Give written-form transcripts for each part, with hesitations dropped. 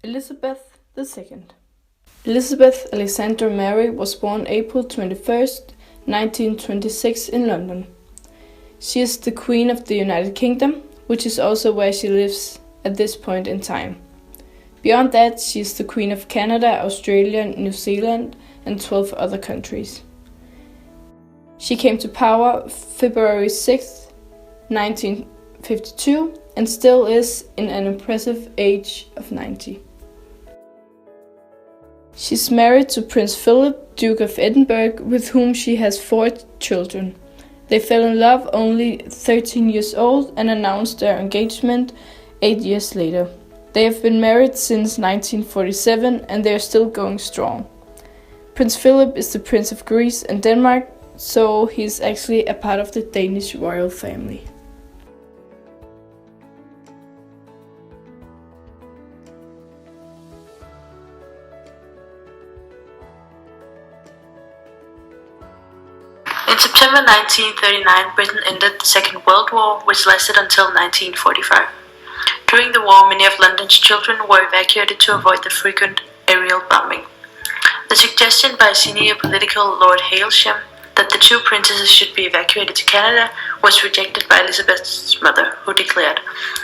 Elizabeth II. Elizabeth Alexandra Mary was born April 21st, 1926 in London. She is the Queen of the United Kingdom, which is also where she lives at this point in time. Beyond that, she is the Queen of Canada, Australia, New Zealand, and 12 other countries. She came to power February 6, 1952, and still is in an impressive age of 90. She's married to Prince Philip, Duke of Edinburgh, with whom she has 4 children. They fell in love only 13 years old and announced their engagement 8 years later. They have been married since 1947 and they are still going strong. Prince Philip is the Prince of Greece and Denmark, so he is actually a part of the Danish royal family. In September 1939, Britain ended the Second World War, which lasted until 1945. During the war, many of London's children were evacuated to avoid the frequent aerial bombing. The suggestion by senior political Lord Hailsham that the 2 princesses should be evacuated to Canada was rejected by Elizabeth's mother, who declared,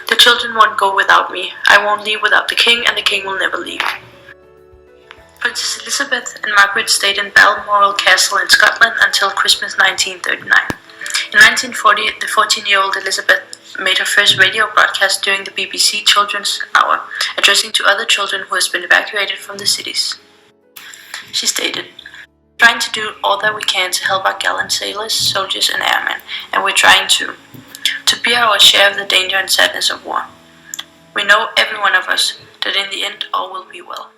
"The children won't go without me. I won't leave without the king, and the king will never leave." Princess Elizabeth and Margaret stayed in Balmoral Castle in Scotland until Christmas 1939. In 1940, the 14-year-old Elizabeth made her first radio broadcast during the BBC Children's Hour, addressing to other children who had been evacuated from the cities. She stated, "We're trying to do all that we can to help our gallant sailors, soldiers and airmen, and we're trying to bear our share of the danger and sadness of war. We know, every one of us, that in the end all will be well."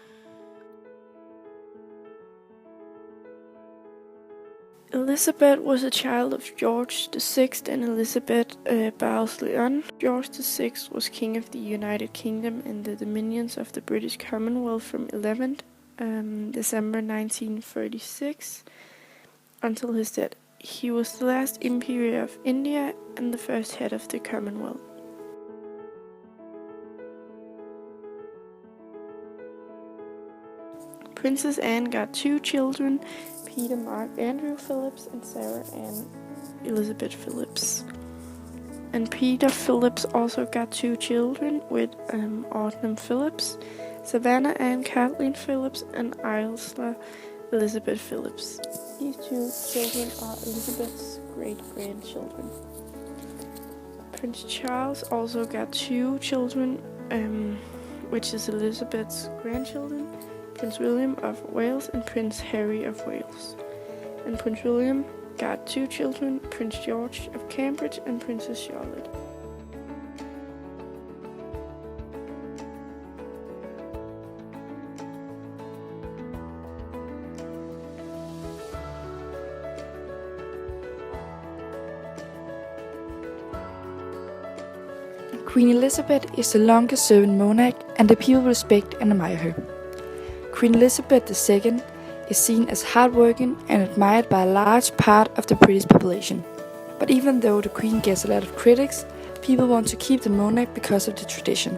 Elizabeth was a child of George VI and Elizabeth Bowes-Lyon. George VI was King of the United Kingdom and the Dominions of the British Commonwealth from 11th December 1936 until his death. He was the last Emperor of India and the first head of the Commonwealth. Princess Anne got 2 children, Peter Mark Andrew Phillips and Sarah Ann Elizabeth Phillips. And Peter Phillips also got 2 children with Autumn Phillips, Savannah Ann Kathleen Phillips, and Isla Elizabeth Phillips. These 2 children are Elizabeth's great-grandchildren. Prince Charles also got 2 children, which is Elizabeth's grandchildren, Prince William of Wales and Prince Harry of Wales. And Prince William got 2 children, Prince George of Cambridge and Princess Charlotte. Queen Elizabeth is the longest serving monarch and the people respect and admire her. Queen Elizabeth II is seen as hardworking and admired by a large part of the British population. But even though the Queen gets a lot of critics, people want to keep the monarch because of the tradition.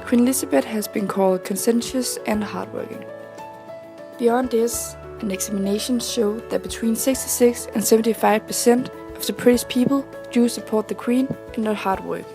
Queen Elizabeth has been called conscientious and hardworking. Beyond this, an examination showed that between 66 and 75% of the British people do support the Queen and are hardworking.